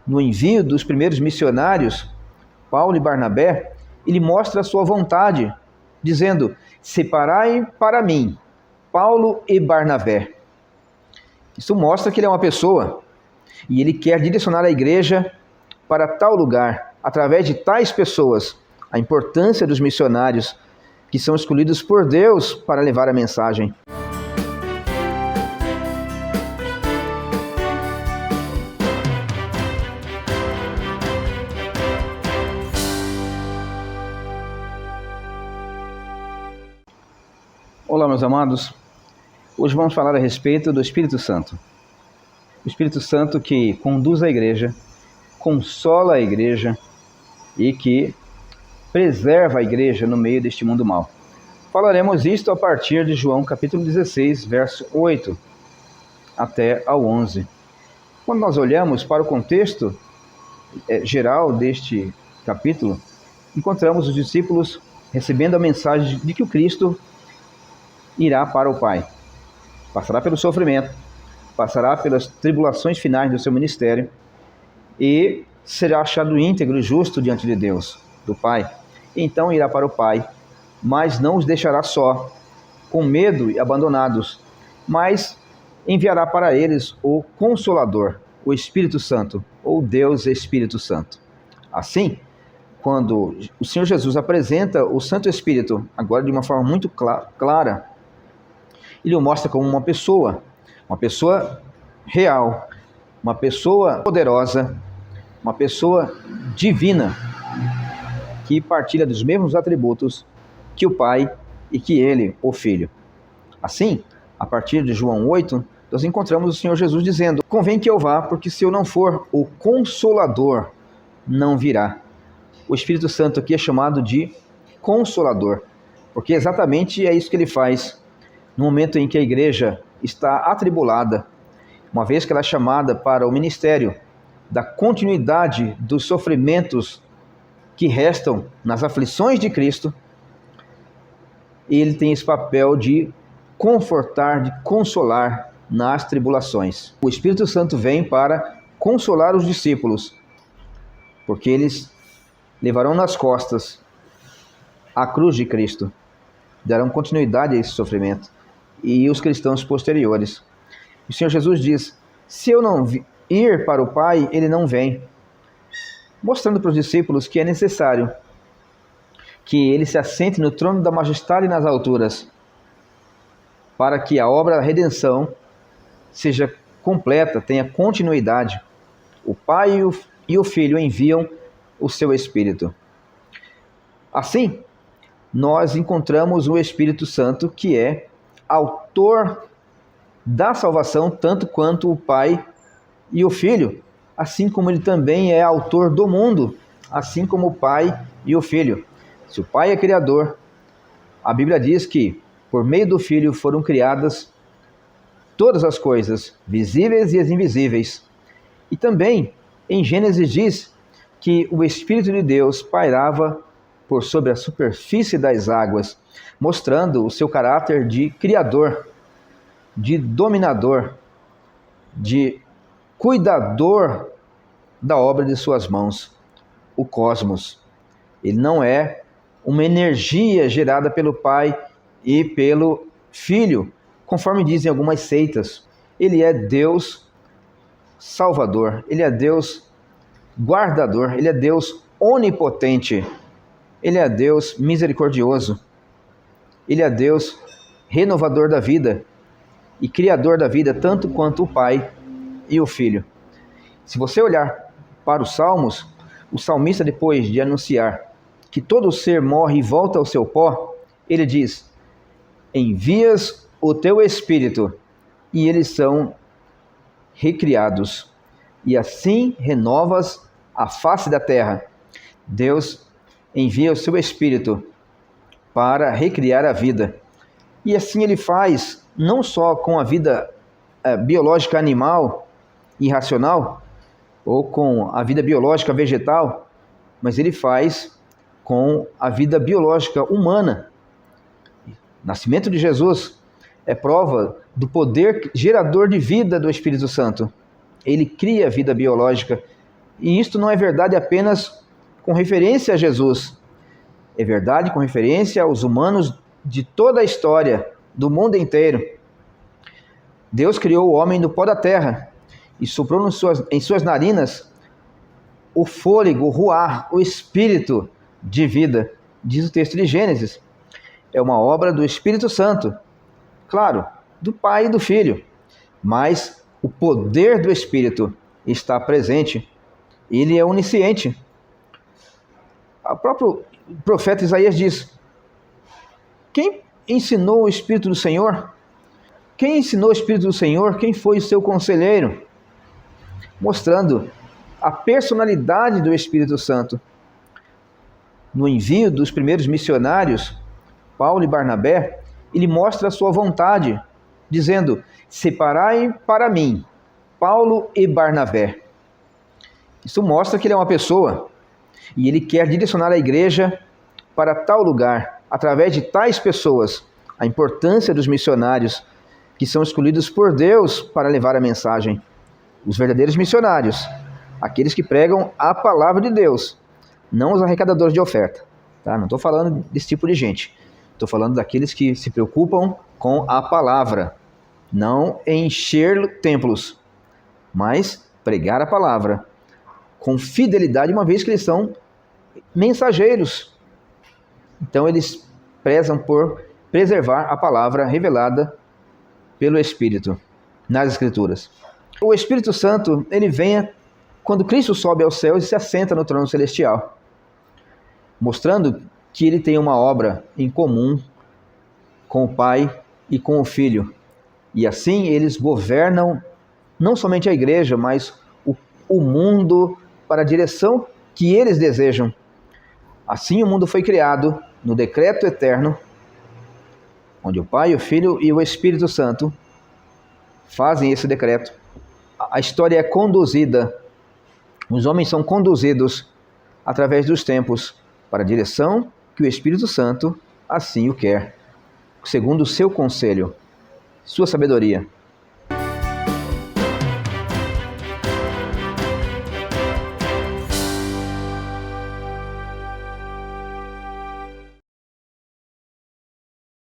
no envio dos primeiros missionários, Paulo e Barnabé, ele mostra a sua vontade, dizendo: separai para mim Paulo e Barnabé. Isso mostra que ele é uma pessoa e ele quer direcionar a igreja para tal lugar, através de tais pessoas. A importância dos missionários que são escolhidos por Deus para levar a mensagem. Olá, meus amados. Hoje vamos falar a respeito do Espírito Santo. O Espírito Santo que conduz a igreja, consola a igreja e que preserva a igreja no meio deste mundo mau. Falaremos isto a partir de João capítulo 16, verso 8 até ao 11. Quando nós olhamos para o contexto geral deste capítulo, encontramos os discípulos recebendo a mensagem de que o Cristo irá para o Pai. Passará pelo sofrimento, passará pelas tribulações finais do seu ministério e será achado íntegro e justo diante de Deus, do Pai. Então irá para o Pai, mas não os deixará só, com medo e abandonados, mas enviará para eles o Consolador, o Espírito Santo, ou Deus Espírito Santo. Assim, quando o Senhor Jesus apresenta o Santo Espírito, agora de uma forma muito clara, ele o mostra como uma pessoa real, uma pessoa poderosa, uma pessoa divina, que partilha dos mesmos atributos que o Pai e que ele, o Filho. Assim, a partir de João 8, nós encontramos o Senhor Jesus dizendo: convém que eu vá, porque se eu não for, o Consolador não virá. O Espírito Santo aqui é chamado de Consolador, porque exatamente é isso que ele faz no momento em que a igreja está atribulada, uma vez que ela é chamada para o ministério da continuidade dos sofrimentos que restam nas aflições de Cristo. Ele tem esse papel de confortar, de consolar nas tribulações. O Espírito Santo vem para consolar os discípulos, porque eles levarão nas costas a cruz de Cristo, darão continuidade a esse sofrimento, e os cristãos posteriores. O Senhor Jesus diz: se eu não ir para o Pai, ele não vem, mostrando para os discípulos que é necessário que ele se assente no trono da majestade nas alturas, para que a obra da redenção seja completa, tenha continuidade. O Pai e o Filho enviam o seu Espírito. Assim, nós encontramos o Espírito Santo, que é autor da salvação, tanto quanto o Pai e o Filho, assim como ele também é autor do mundo, assim como o Pai e o Filho. Se o Pai é criador, a Bíblia diz que por meio do Filho foram criadas todas as coisas, visíveis e as invisíveis. E também em Gênesis diz que o Espírito de Deus pairava por sobre a superfície das águas, mostrando o seu caráter de criador, de dominador, de cuidador da obra de suas mãos, o cosmos. Ele não é uma energia gerada pelo Pai e pelo Filho, conforme dizem algumas seitas. Ele é Deus Salvador, ele é Deus guardador, ele é Deus onipotente, ele é Deus misericordioso, ele é Deus renovador da vida e criador da vida, tanto quanto o Pai e o Filho. Se você olhar para os Salmos, o salmista, depois de anunciar que todo ser morre e volta ao seu pó, ele diz: envias o teu Espírito e eles são recriados, e assim renovas a face da terra. Deus envia o seu Espírito para recriar a vida. E assim ele faz, não só com a vida biológica animal e racional, ou com a vida biológica vegetal, mas ele faz com a vida biológica humana. O nascimento de Jesus é prova do poder gerador de vida do Espírito Santo. Ele cria a vida biológica E isto não é verdade apenas com referência a Jesus. É verdade com referência aos humanos de toda a história, do mundo inteiro. Deus criou o homem do pó da terra e soprou em suas narinas o fôlego, o ruar, o espírito de vida, diz o texto de Gênesis. É uma obra do Espírito Santo, claro, do Pai e do Filho, mas o poder do Espírito está presente. Ele é onisciente. O próprio profeta Isaías diz: quem ensinou o Espírito do Senhor? Quem ensinou o Espírito do Senhor? Quem foi o seu conselheiro? Mostrando a personalidade do Espírito Santo. No envio dos primeiros missionários, Paulo e Barnabé, ele mostra a sua vontade, dizendo: separai para mim Paulo e Barnabé. Isso mostra que ele é uma pessoa e ele quer direcionar a igreja para tal lugar, através de tais pessoas. A importância dos missionários, que são escolhidos por Deus para levar a mensagem. Os verdadeiros missionários, aqueles que pregam a palavra de Deus, não os arrecadadores de oferta. Tá? Não estou falando desse tipo de gente. Estou falando daqueles que se preocupam com a palavra, não encher templos, mas pregar a palavra com fidelidade, uma vez que eles são mensageiros. Então eles prezam por preservar a palavra revelada pelo Espírito nas Escrituras. O Espírito Santo, ele vem quando Cristo sobe aos céus e se assenta no trono celestial, mostrando que ele tem uma obra em comum com o Pai e com o Filho. E assim eles governam não somente a igreja, mas o mundo para a direção que eles desejam. Assim o mundo foi criado no decreto eterno, onde o Pai, o Filho e o Espírito Santo fazem esse decreto. A história é conduzida, os homens são conduzidos através dos tempos para a direção que o Espírito Santo assim o quer, segundo o seu conselho, sua sabedoria.